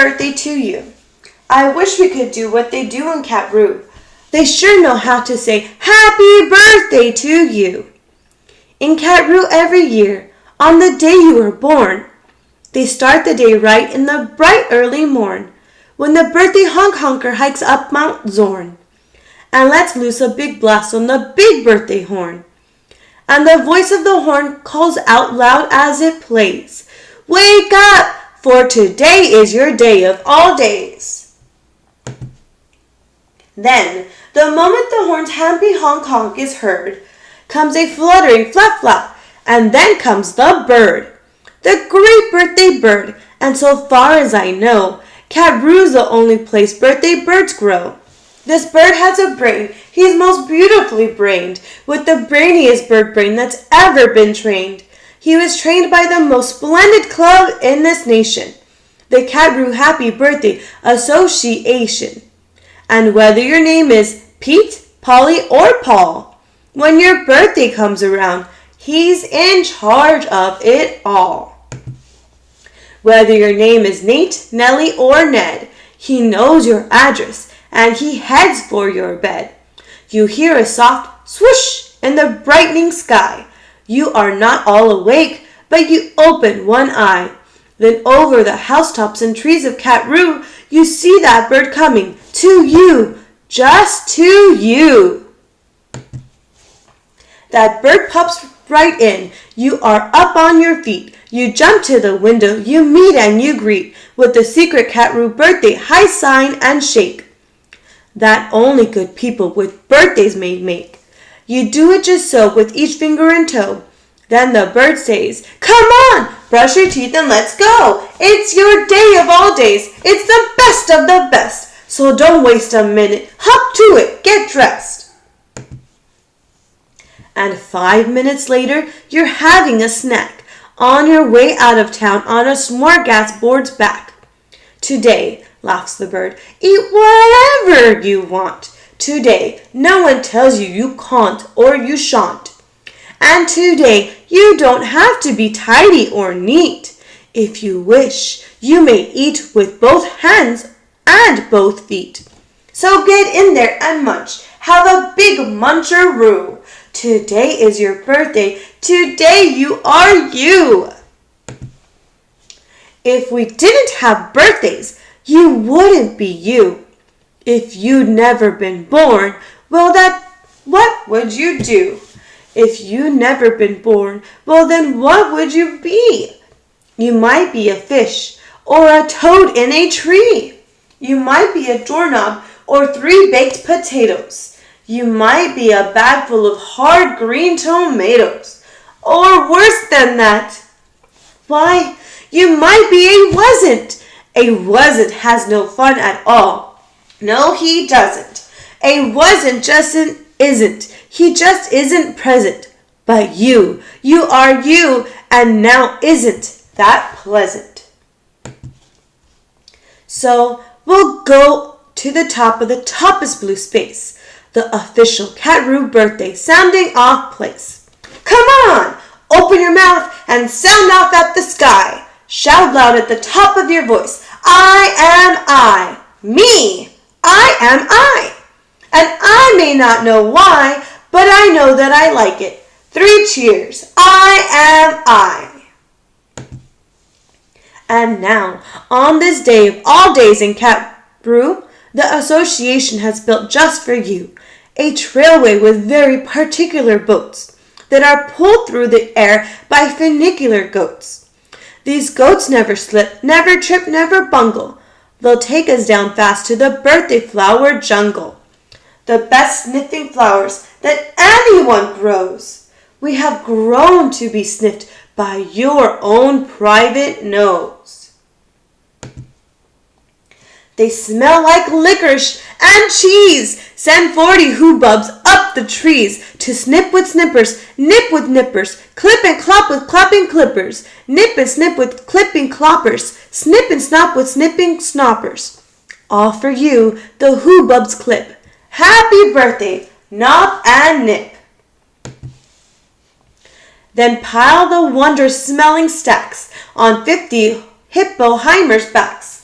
birthday to you. I wish we could do what they do in Katroo. They sure know how to say happy birthday to you. In Katroo every year, on the day you were born, they start the day right in the bright early morn, when the birthday honker hikes up Mount Zorn, and lets loose a big blast on the big birthday horn. And the voice of the horn calls out loud as it plays, "Wake up, for today is your day of all days." Then, the moment the horn's happy honk is heard, comes a fluttering flap flap, and then comes the bird, the great birthday bird, and so far as I know, Katroo's the only place birthday birds grow. This bird has a brain, he's most beautifully brained, with the brainiest bird brain that's ever been trained. He was trained by the most splendid club in this nation, the Katroo Happy Birthday Association. And whether your name is Pete, Polly, or Paul, when your birthday comes around, he's in charge of it all. Whether your name is Nate, Nellie, or Ned, he knows your address and he heads for your bed. You hear a soft swoosh in the brightening sky. You are not all awake, but you open one eye. Then over the housetops and trees of Katroo, you see that bird coming to you, just to you. That bird pops right in. You are up on your feet. You jump to the window. You meet and you greet with the secret Katroo birthday high sign and shake that only good people with birthdays may make. You do it just so with each finger and toe. Then the bird says, "Come on, brush your teeth and let's go. It's your day of all days. It's the best of the best. So don't waste a minute. Hop to it. Get dressed." And 5 minutes later, you're having a snack on your way out of town on a smorgasbord's back. "Today," laughs the bird, "eat whatever you want. Today, no one tells you you can't or you shan't. And today, you don't have to be tidy or neat. If you wish, you may eat with both hands and both feet. So get in there and munch. Have a big muncheroo. Today is your birthday. Today you are you." If we didn't have birthdays, you wouldn't be you. If you'd never been born, well, what would you do? If you'd never been born, well, then what would you be? You might be a fish or a toad in a tree. You might be a doorknob or 3 baked potatoes. You might be a bag full of hard green tomatoes. Or worse than that, why, you might be a wasn't. A wasn't has no fun at all. No, he doesn't. A wasn't just isn't. He just isn't present. But you are you, and now isn't that pleasant? So we'll go to the top of the toppest blue space, the official Katroo birthday sounding off place. Come on, open your mouth and sound off at the sky. Shout loud at the top of your voice. I am I. Me. I am I. And I may not know why, but I know that I like it. 3 cheers. I am I. And now, on this day of all days in Katroo, the association has built just for you a trailway with very particular boats that are pulled through the air by funicular goats. These goats never slip, never trip, never bungle. They'll take us down fast to the birthday flower jungle. The best sniffing flowers that anyone grows. We have grown to be sniffed by your own private nose. They smell like licorice and cheese. Send 40 hoobubs up the trees to snip with snippers, nip with nippers, clip and clop with clapping clippers, nip and snip with clipping cloppers, snip and snop with snipping snoppers. All for you, the hoobubs clip. Happy birthday, Nop and Nip. Then pile the wondrous smelling stacks on 50 hippoheimers' backs.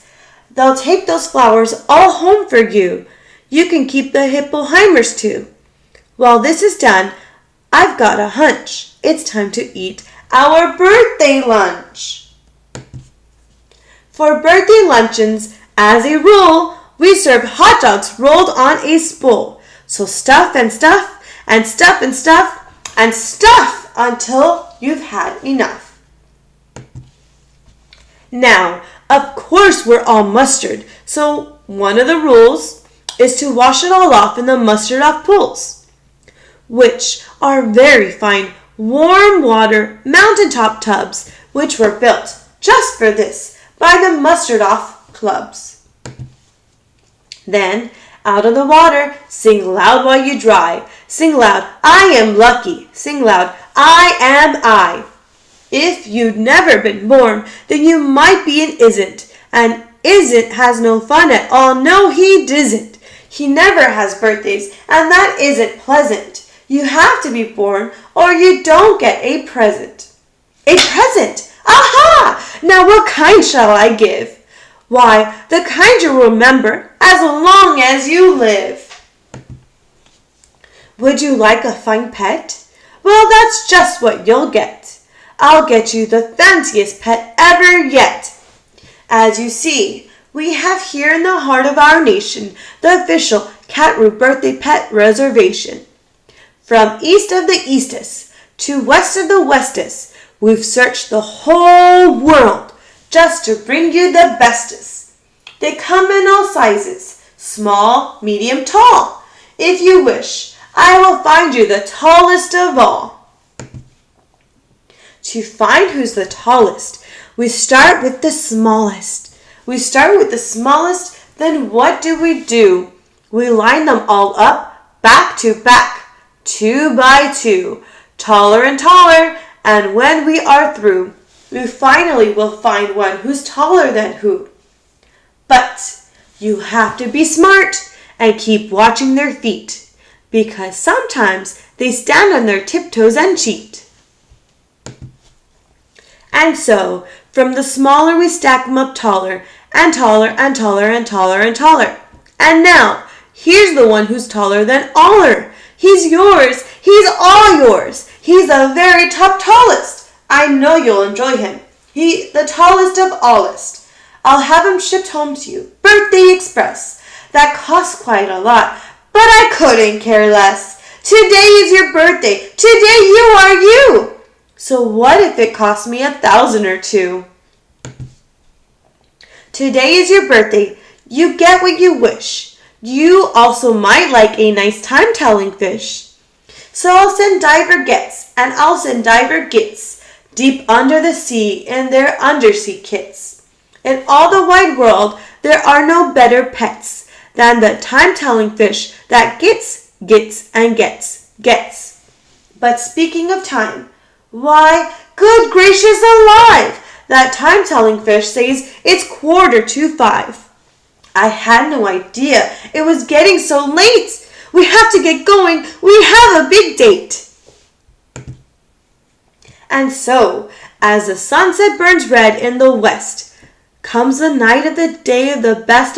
They'll take those flowers all home for you. You can keep the hippoheimers too. While this is done, I've got a hunch. It's time to eat our birthday lunch. For birthday luncheons, as a rule, we serve hot dogs rolled on a spool. So stuff and stuff and stuff and stuff and stuff until you've had enough. Now, of course we're all mustard, so one of the rules is to wash it all off in the mustard off pools, which are very fine warm water mountaintop tubs which were built just for this by the mustard off clubs. Then, out of the water, sing loud while you dry. Sing loud, I am lucky. Sing loud, I am I. If you'd never been born, then you might be an isn't. And isn't has no fun at all. No, he disn't. He never has birthdays, and that isn't pleasant. You have to be born, or you don't get a present. A present! Aha! Now what kind shall I give? Why, the kind you'll remember as long as you live. Would you like a fine pet? Well, that's just what you'll get. I'll get you the fanciest pet ever yet. As you see, we have here in the heart of our nation the official Katroo birthday pet reservation. From east of the eastest to west of the westest, we've searched the whole world just to bring you the bestest. They come in all sizes, small, medium, tall. If you wish, I will find you the tallest of all. To find who's the tallest, we start with the smallest. Then what do? We line them all up, back to back, 2 by 2, taller and taller, and when we are through, we finally will find one who's taller than who. But you have to be smart and keep watching their feet, because sometimes they stand on their tiptoes and cheat. And so, from the smaller we stack them up taller and taller and taller and taller and taller. And now, here's the one who's taller than aller. He's yours. He's all yours. He's the very top tallest. I know you'll enjoy him. He the tallest of allest. I'll have him shipped home to you. Birthday Express. That costs quite a lot, but I couldn't care less. Today is your birthday. Today you are you. So what if it cost me 1,000 or 2? Today is your birthday. You get what you wish. You also might like a nice time-telling fish. So I'll send Diver Gets, and I'll send Diver Gets deep under the sea in their undersea kits. In all the wide world, there are no better pets than the time-telling fish that gets, and gets. But speaking of time, why, good gracious alive! That time-telling fish says it's 4:45. I had no idea it was getting so late. We have to get going. We have a big date. And so, as the sunset burns red in the west, comes the night of the day of the best,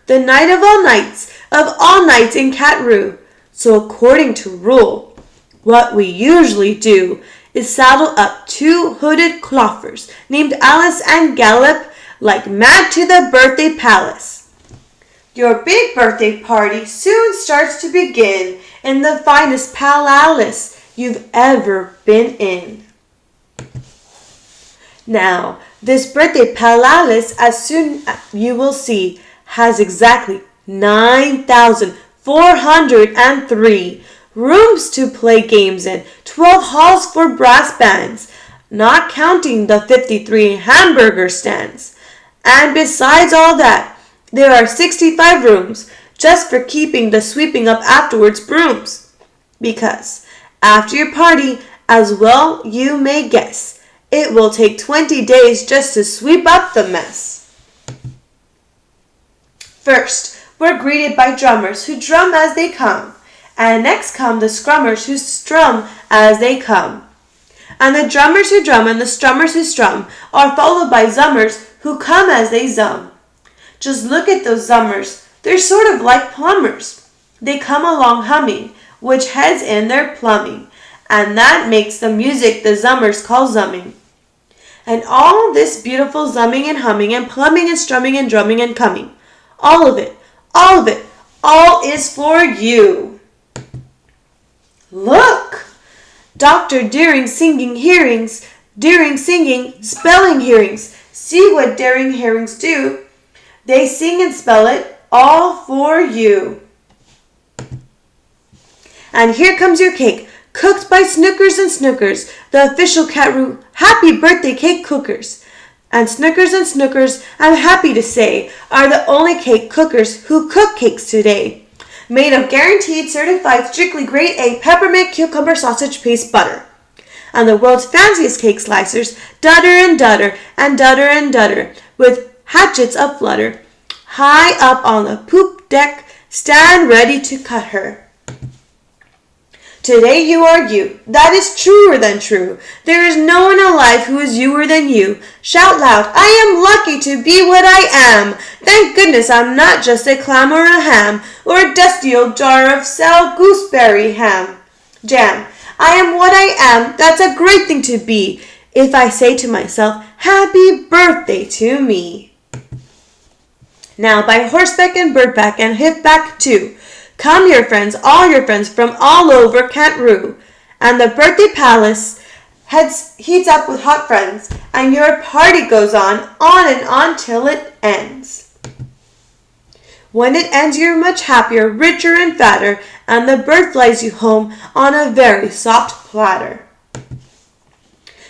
the night of all nights in Katroo. So according to rule, what we usually do is saddle up 2 hooded cloffers named Alice and gallop like mad to the birthday palace. Your big birthday party soon starts to begin in the finest palace you've ever been in. Now, this birthday palace, as soon as you will see, has exactly 9,403 rooms to play games in, 12 halls for brass bands, not counting the 53 hamburger stands. And besides all that, there are 65 rooms just for keeping the sweeping up afterwards brooms. Because after your party, as well you may guess, it will take 20 days just to sweep up the mess. First, we're greeted by drummers who drum as they come. And next come the scrummers who strum as they come. And the drummers who drum and the strummers who strum are followed by zummers who come as they zum. Just look at those zummers. They're sort of like plumbers. They come along humming, which heads in their plumbing, and that makes the music the zummers call zumming. And all this beautiful zumming and humming and plumbing and strumming and drumming and coming, all of it, all is for you. Look! Dr. Deering singing hearings, Deering singing spelling hearings. See what daring herrings do. They sing and spell it all for you. And here comes your cake, cooked by Snookers and Snookers, the official Katroo happy birthday cake cookers. And Snookers, I'm happy to say, are the only cake cookers who cook cakes today. Made of guaranteed, certified, strictly grade A peppermint cucumber sausage paste butter. And the world's fanciest cake slicers, dutter and dutter and dutter and dutter, with hatchets aflutter. High up on the poop deck, stand ready to cut her. Today you are you. That is truer than true. There is no one alive who is youer than you. Shout loud, I am lucky to be what I am. Thank goodness I'm not just a clam or a ham, or a dusty old jar of sour gooseberry jam. I am what I am. That's a great thing to be. If I say to myself, happy birthday to me. Now by horseback and birdback and hipback too. Come your friends, all your friends from all over Katroo. And the birthday palace heats up with hot friends, and your party goes on and on till it ends. When it ends you're much happier, richer and fatter, and the bird flies you home on a very soft platter.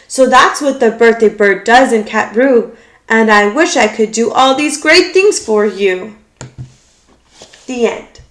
So that's what the birthday bird does in Katroo, and I wish I could do all these great things for you. The end.